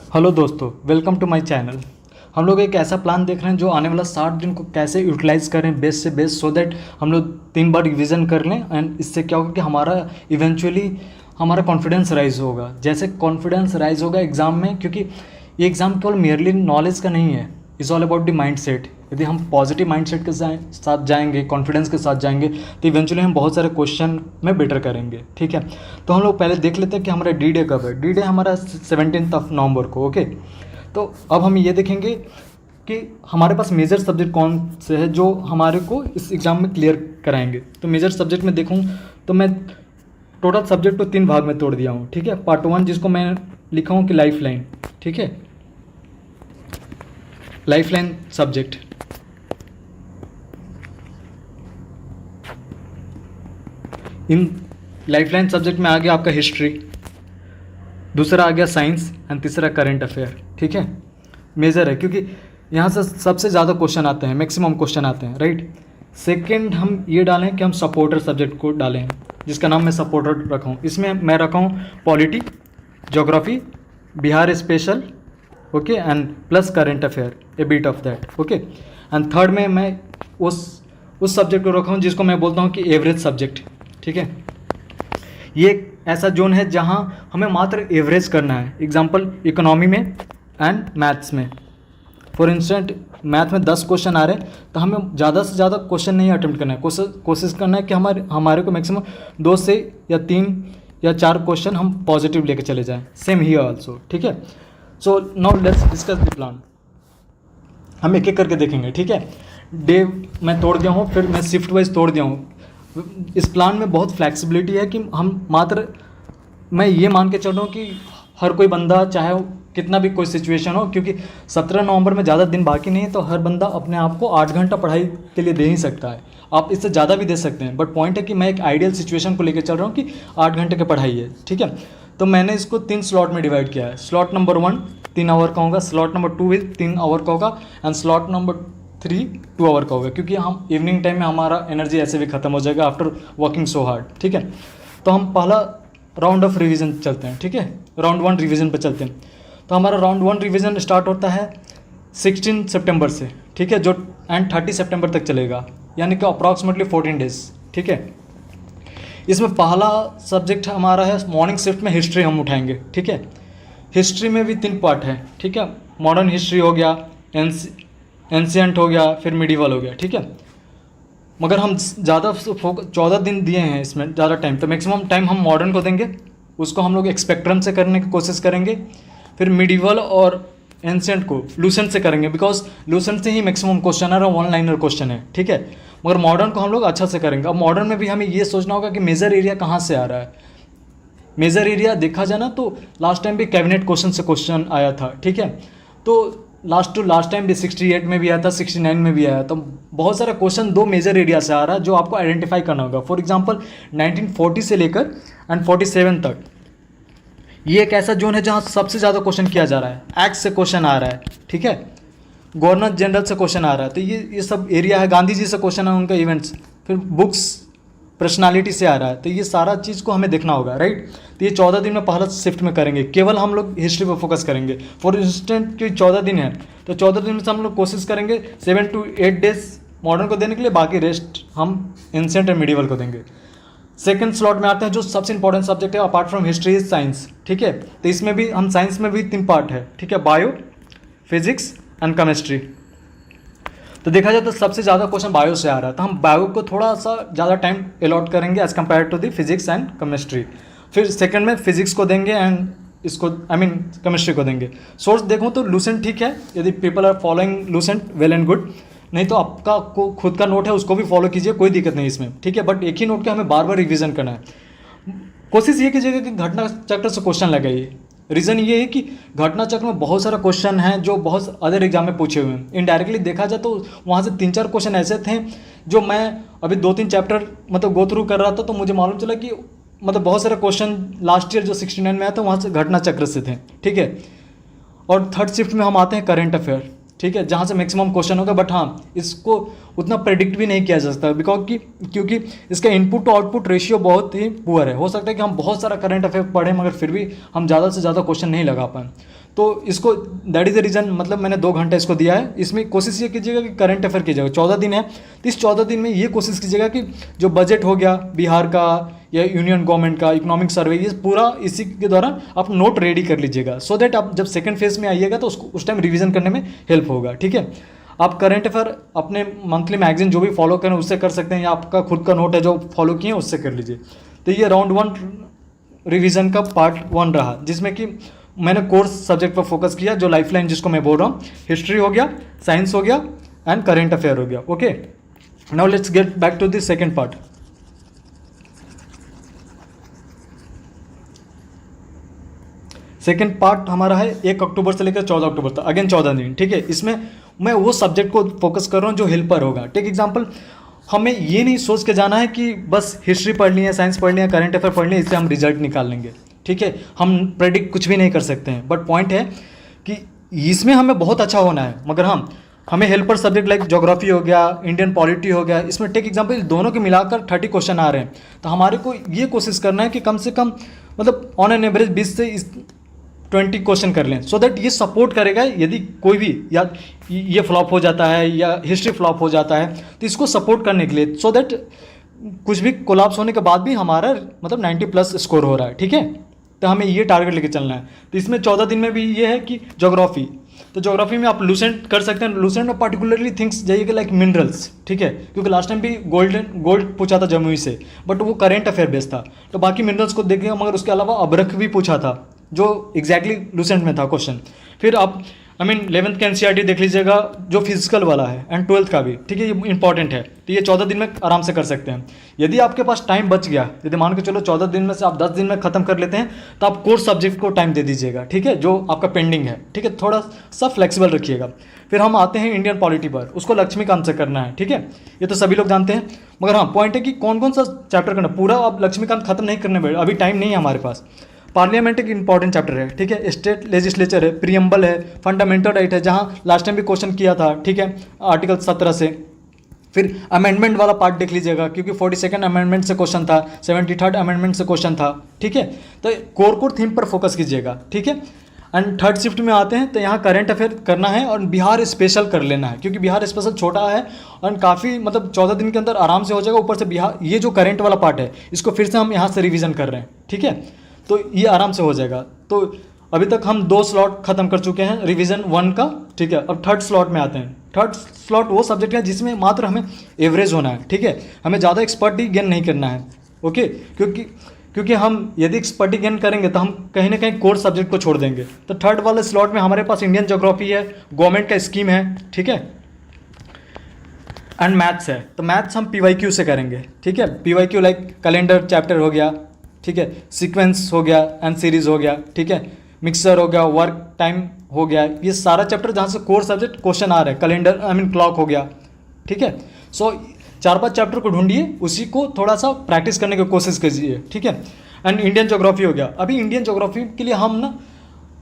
Hello दोस्तों, welcome to my channel. हम लोग एक ऐसा प्लान देख रहे हैं जो आने वाला 60 दिन को कैसे यूटिलाइज करें बेस्ट से बेस्ट, सो दैट हम लोग 3 बार रिवीजन कर लें एंड इससे क्या होगा कि हमारा इवेंचुअली हमारा कॉन्फिडेंस राइज होगा। जैसे कॉन्फिडेंस राइज होगा एग्ज़ाम में, क्योंकि ये एग्ज़ाम केवल मेयरली नॉलेज का नहीं है, is all about the mind set. यदि हम पॉजिटिव माइंड सेट के साथ जाएंगे, कॉन्फिडेंस के साथ जाएंगे, तो इवेंचुअली हम बहुत सारे क्वेश्चन में बेटर करेंगे। ठीक है, तो हम लोग पहले देख लेते हैं कि हमारा डी डे कब है। डी डे हमारा 17 नवंबर को। ओके, तो अब हम ये देखेंगे कि हमारे पास मेजर सब्जेक्ट कौन से है जो हमारे को इस एग्ज़ाम में क्लियर कराएंगे। तो मेजर सब्जेक्ट में देखूँ तो मैं टोटल सब्जेक्ट को 3 भाग में तोड़ दिया हूँ। ठीक है, पार्ट 1 जिसको मैं लिखा हूँ कि लाइफ लाइन। ठीक है, लाइफ लाइन सब्जेक्ट। इन लाइफलाइन सब्जेक्ट में आ गया आपका हिस्ट्री, दूसरा आ गया साइंस एंड तीसरा करंट अफेयर। ठीक है, मेजर है क्योंकि यहाँ से सबसे ज़्यादा क्वेश्चन आते हैं, मैक्सिमम क्वेश्चन आते हैं, राइट। सेकंड हम ये डालें कि हम सपोर्टर सब्जेक्ट को डालें, जिसका नाम मैं सपोर्टर रखा हूँ। इसमें मैं रखा हूँ polity, geography, Bihar special, okay, and plus current affair, A bit of that. Okay, and third में मैं उस सब्जेक्ट को रखा हूँ जिसको मैं बोलता हूँ कि एवरेज सब्जेक्ट। ठीक है, ये एक ऐसा जोन है जहाँ हमें मात्र एवरेज करना है। एग्जाम्पल इकोनॉमी में एंड मैथ्स में। फॉर इंस्टेंट मैथ में 10 क्वेश्चन आ रहे हैं तो हमें ज़्यादा से ज़्यादा क्वेश्चन नहीं अटेम्प्ट करना है, कोशिश करना है कि हमारे को मैक्सिमम 2 से या 3 या 4 क्वेश्चन हम पॉजिटिव लेके चले जाएं। Same here also. ठीक है, so now let's discuss the plan. हम एक एक करके देखेंगे। ठीक है, डे मैं तोड़ दिया हूँ, फिर मैं शिफ्ट वाइज तोड़ दिया हूँ। इस प्लान में बहुत फ्लैक्सिबिलिटी है कि मैं ये मान के चल रहा हूँ कि हर कोई बंदा, चाहे कितना भी कोई सिचुएशन हो, क्योंकि 17 नवंबर में ज़्यादा दिन बाकी नहीं है, तो हर बंदा अपने आप को 8 घंटा पढ़ाई के लिए दे ही सकता है। आप इससे ज़्यादा भी दे सकते हैं, बट पॉइंट है कि मैं एक आइडियल सिचुएशन को लेकर चल रहा हूँ कि 8 घंटे की पढ़ाई है। ठीक है, तो मैंने इसको 3 स्लॉट में डिवाइड किया है। स्लॉट नंबर 1 3 आवर का होगा, स्लॉट नंबर 2 भी 3 आवर का होगा, एंड स्लॉट नंबर 3 2 आवर का होगा, क्योंकि हम इवनिंग टाइम में हमारा एनर्जी ऐसे भी खत्म हो जाएगा आफ्टर वर्किंग सो हार्ड। ठीक है, तो हम पहला राउंड ऑफ रिवीजन चलते हैं। ठीक है, राउंड 1 रिवीजन पे चलते हैं। तो हमारा राउंड 1 रिवीजन स्टार्ट होता है 16 सितंबर से। ठीक है, जो एंड 30 सितंबर तक चलेगा, यानी कि अप्रॉक्सीमेटली 14 डेज। ठीक है, इसमें पहला सब्जेक्ट हमारा है मॉर्निंग शिफ्ट में हिस्ट्री हम उठाएंगे। ठीक है, हिस्ट्री में भी 3 पार्ट है। ठीक है, मॉडर्न हिस्ट्री हो गया, एंशियंट हो गया, फिर मिडिवल हो गया। ठीक है, मगर हम ज़्यादा 14 दिन दिए हैं इसमें, ज़्यादा टाइम, तो मैक्सिमम टाइम हम मॉडर्न को देंगे। उसको हम लोग एक्सपेक्ट्रम से करने की कोशिश करेंगे, फिर मिडिवल और एंशियंट को लूसेंट से करेंगे, बिकॉज लूसेंट से ही मैक्सिमम क्वेश्चन है और 1 लाइनर क्वेश्चन है। ठीक है, मगर मॉडर्न को हम लोग अच्छा से करेंगे। अब मॉडर्न में भी हमें ये सोचना होगा कि मेजर एरिया कहाँ से आ रहा है। मेजर एरिया देखा जाए ना तो लास्ट टाइम भी कैबिनेट क्वेश्चन से क्वेश्चन आया था। ठीक है, तो लास्ट टाइम भी 68 में भी आया था, 69 में भी आया। तो बहुत सारा क्वेश्चन 2 मेजर एरिया से आ रहा है जो आपको आइडेंटिफाई करना होगा। फॉर एग्जांपल 1940 से लेकर एंड 47 तक ये एक ऐसा जोन है जहां सबसे ज़्यादा क्वेश्चन किया जा रहा है। एक्ट से क्वेश्चन आ रहा है। ठीक है, गवर्नर जनरल से क्वेश्चन आ रहा है, तो ये सब एरिया है। गांधी जी से क्वेश्चन है, उनका इवेंट्स, फिर बुक्स, पर्सनालिटी से आ रहा है, तो ये सारा चीज़ को हमें देखना होगा, राइट। तो ये 14 दिन में पहला शिफ्ट में करेंगे, केवल हम लोग हिस्ट्री पर फोकस करेंगे। फॉर इंस्टेंट कि 14 दिन है, तो 14 दिन में से हम लोग कोशिश करेंगे 7 to 8 डेज मॉडर्न को देने के लिए, बाकी रेस्ट हम एंशिएंट एंड मिडिवल को देंगे। सेकंड स्लॉट में आते हैं जो सबसे इंपॉर्टेंट सब्जेक्ट है apart from history is science. ठीक है, तो इसमें भी हम साइंस में भी 3 पार्ट है। ठीक है, बायो, फिजिक्स एंड केमिस्ट्री। तो देखा जाए तो सबसे ज़्यादा क्वेश्चन बायो से आ रहा है, तो हम बायो को थोड़ा सा ज़्यादा टाइम अलॉट करेंगे as compare to the physics and chemistry. फिर सेकंड में फिजिक्स को देंगे एंड इसको केमिस्ट्री को देंगे। सोर्स देखो तो लूसेंट ठीक है, यदि people are following Lucent well and good, नहीं तो आपका खुद का नोट है उसको भी फॉलो कीजिए, कोई दिक्कत नहीं इसमें। ठीक है, बट एक ही नोट के हमें बार बार रिविजन करना है। कोशिश ये कीजिएगा कि घटना चक्र से क्वेश्चन लगाइए। रीज़न ये है कि घटना चक्र में बहुत सारा क्वेश्चन है जो बहुत अदर एग्जाम में पूछे हुए हैं। इनडायरेक्टली देखा जाए तो वहाँ से 3-4 क्वेश्चन ऐसे थे जो मैं अभी 2-3 चैप्टर गो थ्रू कर रहा था, तो मुझे मालूम चला कि बहुत सारे क्वेश्चन लास्ट ईयर जो 69 में आया था वहाँ से घटना चक्र से थे। ठीक है, और थर्ड शिफ्ट में हम आते हैं करंट अफेयर। ठीक है, जहाँ से मैक्सिमम क्वेश्चन होगा, बट हाँ इसको उतना प्रेडिक्ट भी नहीं किया जा सकता क्योंकि इसका इनपुट टू आउटपुट रेशियो बहुत ही पुअर है। हो सकता है कि हम बहुत सारा करंट अफेयर पढ़ें मगर फिर भी हम ज़्यादा से ज़्यादा क्वेश्चन नहीं लगा पाएँ। तो इसको दैट इज़ द रीज़न, मतलब मैंने 2 घंटे इसको दिया है। इसमें कोशिश ये कीजिएगा कि करंट अफेयर कीजिएगा। 14 दिन है तो इस 14 दिन में ये कोशिश कीजिएगा कि जो बजट हो गया बिहार का या यूनियन गवर्नमेंट का, इकोनॉमिक सर्वे, ये पूरा इसी के दौरान आप नोट रेडी कर लीजिएगा, सो दैट आप जब सेकंड फेज में आइएगा तो उसको उस टाइम रिवीजन करने में हेल्प होगा। ठीक है, आप करंट अफेयर अपने मंथली मैगजीन जो भी फॉलो करें उससे कर सकते हैं, या आपका खुद का नोट है जो फॉलो किए उससे कर लीजिए। तो ये राउंड 1 रिवीजन का पार्ट 1 रहा, जिसमें कि मैंने कोर्स सब्जेक्ट पर फोकस किया, जो लाइफलाइन जिसको मैं बोल रहा हूँ, हिस्ट्री हो गया, साइंस हो गया एंड करेंट अफेयर हो गया। Okay, now let's get back to the second part. Second part हमारा है 1 अक्टूबर से लेकर 14 अक्टूबर तक, अगेन 14 दिन। ठीक है, इसमें मैं वो सब्जेक्ट को फोकस कर रहा हूँ जो हेल्पर होगा। टेक एग्जांपल, हमें ये नहीं सोच के जाना है कि बस हिस्ट्री पढ़नी है, साइंस पढ़नी है, करंट अफेयर पढ़नी है, इससे हम रिजल्ट निकाल लेंगे। ठीक है, हम प्रेडिक्ट कुछ भी नहीं कर सकते हैं, बट पॉइंट है कि इसमें हमें बहुत अच्छा होना है, मगर हमें हेल्पर सब्जेक्ट लाइक ज्योग्राफी हो गया, इंडियन पॉलिटी हो गया, इसमें टेक एग्जांपल दोनों के मिलाकर 30 क्वेश्चन आ रहे हैं, तो हमारे को ये कोशिश करना है कि कम से कम मतलब ऑन एन एवरेज 20 से 20 क्वेश्चन कर लें, सो दैट ये सपोर्ट करेगा यदि कोई भी या ये फ्लॉप हो जाता है या हिस्ट्री फ्लॉप हो जाता है, तो इसको सपोर्ट करने के लिए, सो दैट कुछ भी कोलैप्स होने के बाद भी हमारा मतलब 90+ स्कोर हो रहा है। ठीक है, तो हमें ये टारगेट लेके चलना है। तो इसमें 14 दिन में भी ये है कि ज्योग्राफी, तो ज्योग्राफी में आप लूसेंट कर सकते हैं। लूसेंट में पर्टिकुलरली थिंग्स जाइएगा लाइक मिनरल्स। ठीक है, क्योंकि लास्ट टाइम भी गोल्ड पूछा था जमुई से, बट वो करेंट अफेयर बेस्ड था, तो बाकी मिनरल्स को देखिएगा, मगर उसके अलावा अबरख भी पूछा था जो एग्जैक्टली लूसेंट में था क्वेश्चन। फिर आप 11th का NCERT देख लीजिएगा जो फिजिकल वाला है, एंड 12th का भी। ठीक है, ये इंपॉर्टेंट है, तो ये 14 दिन में आराम से कर सकते हैं। यदि आपके पास टाइम बच गया, यदि मान के चलो 14 दिन में से आप 10 दिन में खत्म कर लेते हैं, तो आप कोर्स सब्जेक्ट को टाइम दे दीजिएगा। ठीक है, जो आपका पेंडिंग है। ठीक है, थोड़ा सा फ्लेक्सिबल रखिएगा। फिर हम आते हैं इंडियन पॉलिटी पर, उसको लक्ष्मीकांत से करना है। ठीक है, ये तो सभी लोग जानते हैं, मगर हाँ पॉइंट है कि कौन कौन सा चैप्टर करना। पूरा आप लक्ष्मीकांत खत्म नहीं करने बैठे, अभी टाइम नहीं है हमारे पास। पार्लियामेंट एक इंपॉर्टेंट चैप्टर है। ठीक है, स्टेट लेजिस्लेचर है, प्रीएम्बल है, फंडामेंटल राइट है, जहाँ लास्ट टाइम भी क्वेश्चन किया था। ठीक है, आर्टिकल 17 से। फिर अमेंडमेंट वाला पार्ट देख लीजिएगा, क्योंकि 42nd अमेंडमेंट से क्वेश्चन था, 73rd अमेंडमेंट से क्वेश्चन था। ठीक है, तो कोर थीम पर फोकस कीजिएगा। ठीक है, एंड थर्ड शिफ्ट में आते हैं, तो यहाँ करंट अफेयर करना है और बिहार स्पेशल कर लेना है, क्योंकि बिहार स्पेशल छोटा है और काफ़ी मतलब 14 दिन के अंदर आराम से हो जाएगा। ऊपर से बिहार ये जो करंट वाला पार्ट है, इसको फिर से हम यहाँ से रिवीजन कर रहे हैं। ठीक है, तो ये आराम से हो जाएगा। तो अभी तक हम 2 स्लॉट खत्म कर चुके हैं रिवीजन 1 का। ठीक है, अब थर्ड स्लॉट में आते हैं। थर्ड स्लॉट वो सब्जेक्ट है जिसमें मात्र हमें एवरेज होना है। ठीक है, हमें ज़्यादा एक्सपर्टी गेन नहीं करना है। ओके, क्योंकि हम यदि एक्सपर्टी गेन करेंगे तो हम कहीं ना कहीं कोर सब्जेक्ट को छोड़ देंगे। तो थर्ड वाले स्लॉट में हमारे पास इंडियन ज्योग्राफी है, गवर्नमेंट का स्कीम है। ठीक है, एंड मैथ्स है। तो मैथ्स हम PYQ से करेंगे। ठीक है, PYQ लाइक कैलेंडर चैप्टर हो गया। ठीक है, सीक्वेंस हो गया एंड सीरीज हो गया। ठीक है, मिक्सर हो गया, वर्क टाइम हो गया, ये सारा चैप्टर जहाँ से कोर सब्जेक्ट क्वेश्चन आ रहे हैं। कैलेंडर क्लॉक हो गया। ठीक है, सो 4-5 चैप्टर को ढूंढिए, उसी को थोड़ा सा प्रैक्टिस करने की कोशिश कीजिए। ठीक है, एंड इंडियन ज्योग्राफी हो गया। अभी इंडियन ज्योग्राफी के लिए हम ना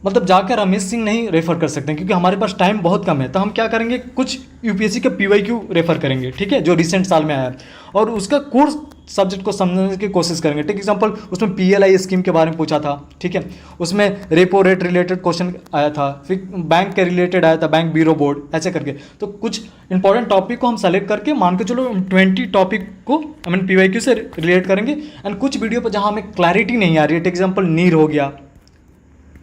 मतलब जाकर रमेश सिंह नहीं रेफ़र कर सकते हैं, क्योंकि हमारे पास टाइम बहुत कम है। तो हम क्या करेंगे, कुछ UPSC के PYQ रेफ़र करेंगे। ठीक है, जो रिसेंट साल में आया है, और उसका कोर्स सब्जेक्ट को समझने की कोशिश करेंगे। टेक एग्जांपल, उसमें PLI स्कीम के बारे में पूछा था। ठीक है, उसमें रेपो रेट रिलेटेड क्वेश्चन आया था, फिर बैंक के रिलेटेड आया था, बैंक ब्यूरो बोर्ड, ऐसे करके। तो कुछ इंपॉर्टेंट टॉपिक को हम सेलेक्ट करके मान के चलो 20 टॉपिक को PYQ से रिलेट करेंगे। एंड कुछ वीडियो पर जहाँ हमें क्लैरिटी नहीं आ रही है, टेक एग्जाम्पल नीर हो गया,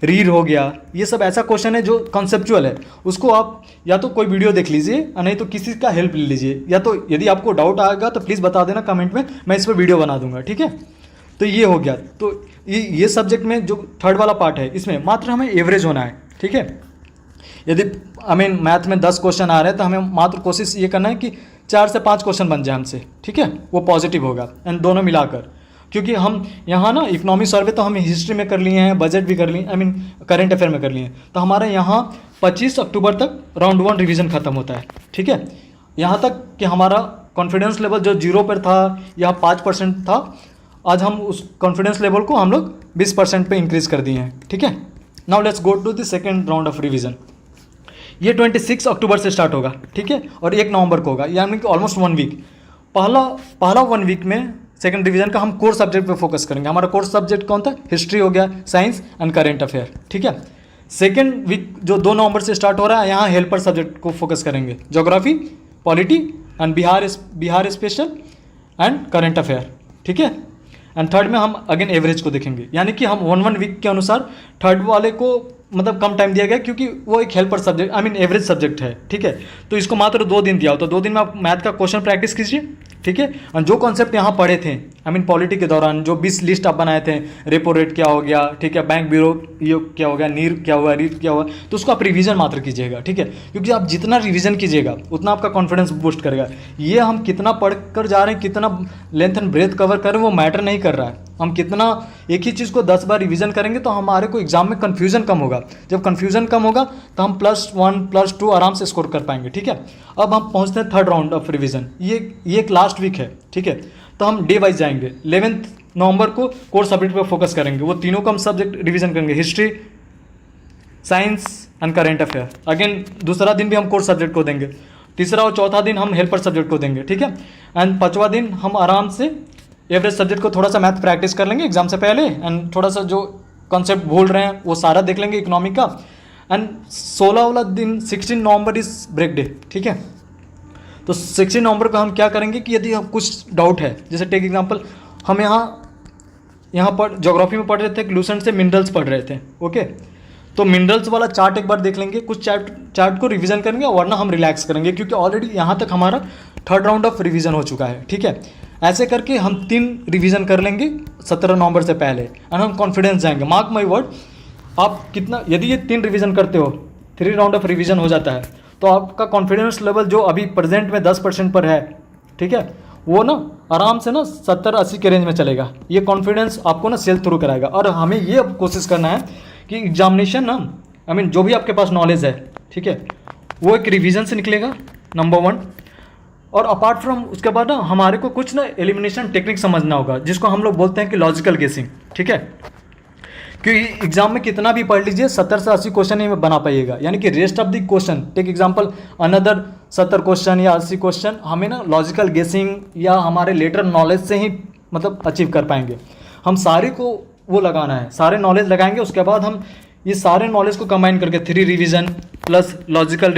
रीर हो गया, ये सब ऐसा क्वेश्चन है जो कॉन्सेप्चुअल है, उसको आप या तो कोई वीडियो देख लीजिए, नहीं तो किसी का हेल्प ले लीजिए, या तो यदि आपको डाउट आएगा तो प्लीज़ बता देना कमेंट में, मैं इस पर वीडियो बना दूंगा। ठीक है, तो ये हो गया। तो ये सब्जेक्ट में जो थर्ड वाला पार्ट है, इसमें मात्र हमें एवरेज होना है। ठीक है, यदि मैथ में 10 क्वेश्चन आ रहे हैं तो हमें मात्र कोशिश ये करना है कि 4 से 5 क्वेश्चन बन जाए हमसे। ठीक है, वो पॉजिटिव होगा, एंड दोनों मिलाकर, क्योंकि हम यहाँ ना इकोनॉमिक सर्वे तो हम हिस्ट्री में कर लिए हैं, बजट भी कर लिए, करंट अफेयर में कर लिए हैं। तो हमारे यहाँ 25 अक्टूबर तक राउंड 1 रिवीजन खत्म होता है। ठीक है, यहाँ तक कि हमारा कॉन्फिडेंस लेवल जो 0 पर था या 5% था, आज हम उस कॉन्फिडेंस लेवल को हम लोग 20% पे इंक्रीज कर दिए हैं। ठीक है, now let's go to the second round of revision. ये 26 अक्टूबर से स्टार्ट होगा। ठीक है, और 1 नवंबर को होगा, यानी कि ऑलमोस्ट 1 वीक। पहला 1 वीक में सेकंड डिवीजन का हम कोर्स सब्जेक्ट पे फोकस करेंगे। हमारा कोर्स सब्जेक्ट कौन था, हिस्ट्री हो गया, साइंस एंड करेंट अफेयर। ठीक है, सेकेंड वीक जो 2 नवंबर से स्टार्ट हो रहा है, यहाँ हेल्पर सब्जेक्ट को फोकस करेंगे, geography, polity and Bihar special and current affair, ठीक है। एंड थर्ड में हम अगेन एवरेज को देखेंगे, यानी कि हम 1 वीक के अनुसार थर्ड वाले को मतलब कम टाइम दिया गया क्योंकि वो एक हेल्पर सब्जेक्ट एवरेज सब्जेक्ट है, ठीक है। तो इसको मात्र 2 दिन दिया हो, तो 2 दिन में आप मैथ का क्वेश्चन प्रैक्टिस कीजिए, ठीक है। और जो कॉन्सेप्ट यहाँ पढ़े थे पॉलिटी के दौरान, जो 20 लिस्ट आप बनाए थे, रेपो रेट क्या हो गया, ठीक है, बैंक ब्यूरो ये क्या हो गया, नीर क्या हुआ, रीट क्या हुआ, तो उसको आप रिवीजन मात्र कीजिएगा, ठीक है। क्योंकि आप जितना रिवीजन कीजिएगा उतना आपका कॉन्फिडेंस बूस्ट करेगा। ये हम कितना पढ़ कर जा रहे हैं, कितना लेंथ एंड ब्रेथ कवर कर रहे हैं, वो मैटर नहीं कर रहा है। हम कितना एक ही चीज़ को 10 बार रिवीजन करेंगे तो हमारे को एग्जाम में कन्फ्यूजन कम होगा। जब कन्फ्यूजन कम होगा तो हम +1 +2 आराम से स्कोर कर पाएंगे, ठीक है। अब हम पहुंचते हैं थर्ड राउंड ऑफ रिवीजन। ये एक लास्ट वीक है, ठीक है। तो हम डे वाइज जाएंगे। 11 नवंबर को कोर सब्जेक्ट पर फोकस करेंगे, वो तीनों का हम सब्जेक्ट रिवीजन करेंगे, history, science and current affair. Again दूसरा दिन भी हम कोर सब्जेक्ट को देंगे, तीसरा और चौथा दिन हम हेल्पर सब्जेक्ट को देंगे, ठीक है। एंड 5वां दिन हम आराम से एवरेज सब्जेक्ट को थोड़ा सा मैथ प्रैक्टिस कर लेंगे एग्जाम से पहले, एंड थोड़ा सा जो कॉन्सेप्ट भूल रहे हैं वो सारा देख लेंगे इकोनॉमिक का। एंड 16 वाला दिन 16 नवंबर इज ब्रेक डे, ठीक है। तो 16 नवंबर को हम क्या करेंगे कि यदि हम कुछ डाउट है, जैसे टेक एग्जांपल, हम यहाँ पर ज्योग्राफी में पढ़ रहे थे, लूसेंट से मिनरल्स पढ़ रहे थे, ओके। तो मिनरल्स वाला चार्ट एक बार देख लेंगे, कुछ चार्ट को रिवीजन करेंगे, वरना हम रिलैक्स करेंगे क्योंकि ऑलरेडी यहाँ तक हमारा थर्ड राउंड ऑफ रिवीजन हो चुका है, ठीक है। ऐसे करके हम 3 रिवीजन कर लेंगे 17 नवंबर से पहले, एंड हम कॉन्फिडेंस जाएंगे। मार्क माई वर्ड, आप कितना यदि ये 3 रिवीजन करते हो, 3 राउंड ऑफ रिवीजन हो जाता है, तो आपका कॉन्फिडेंस लेवल जो अभी प्रेजेंट में 10% पर है, ठीक है, वो ना आराम से ना 70-80 के रेंज में चलेगा। ये कॉन्फिडेंस आपको ना सेल थ्रू कराएगा। और हमें ये अब कोशिश करना है कि एग्जामिनेशन ना जो भी आपके पास नॉलेज है, ठीक है, वो एक रिवीजन से निकलेगा, नंबर 1। और अपार्ट फ्रॉम उसके बाद ना हमारे को कुछ ना एलिमिनेशन टेक्निक समझना होगा, जिसको हम लोग बोलते हैं कि लॉजिकल गेसिंग, ठीक है। क्योंकि एग्जाम में कितना भी पढ़ लीजिए 70 से 80 क्वेश्चन ही बना पाइएगा, यानी कि rest of the question, take example another 70 question या 80 क्वेश्चन हमें ना लॉजिकल गेसिंग या हमारे लेटर नॉलेज से ही मतलब अचीव कर पाएंगे। हम सारे को वो लगाना है, सारे नॉलेज लगाएंगे, उसके बाद हम ये सारे नॉलेज को कंबाइन करके 3 रिवीजन प्लस लॉजिकल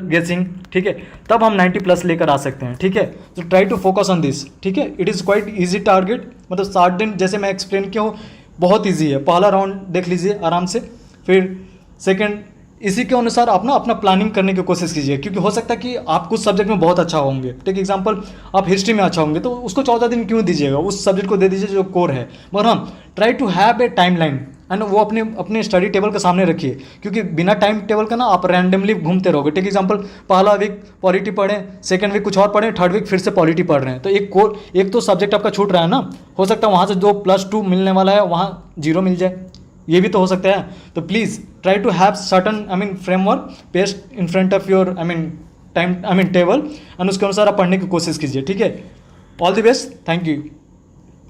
गेसिंग, ठीक है, तब हम 90+ लेकर आ सकते हैं, ठीक है। तो try to focus on this, ठीक है। It is quite easy target, मतलब 60 दिन जैसे मैं एक्सप्लेन किया हूँ, बहुत ईजी है। पहला राउंड देख लीजिए आराम से, फिर सेकेंड, इसी के अनुसार आप ना अपना प्लानिंग करने की कोशिश कीजिए, क्योंकि हो सकता है कि आप कुछ सब्जेक्ट में बहुत अच्छा होंगे। टेक एग्जांपल, आप हिस्ट्री में अच्छा होंगे तो उसको 14 दिन क्यों दीजिएगा, उस सब्जेक्ट को दे दीजिए जो कोर है। मगर हम try to have a timeline, and वो अपने स्टडी टेबल के सामने रखिए, क्योंकि बिना टाइम टेबल का ना आप रैंडमली घूमते रहोगे। टेक एग्जांपल, पहला वीक पॉलिटी पढ़ें, सेकंड वीक कुछ और पढ़ें, थर्ड वीक फिर से पॉलिटी पढ़ रहे हैं, तो एक तो सब्जेक्ट आपका छूट रहा है ना। हो सकता है वहाँ से जो +2 मिलने वाला है वहाँ 0 मिल जाए, ये भी तो हो सकता है। तो please try to have certain framework paste in front of your time table, and उसके अनुसार आप पढ़ने की कोशिश कीजिए, ठीक है। All the best, thank you.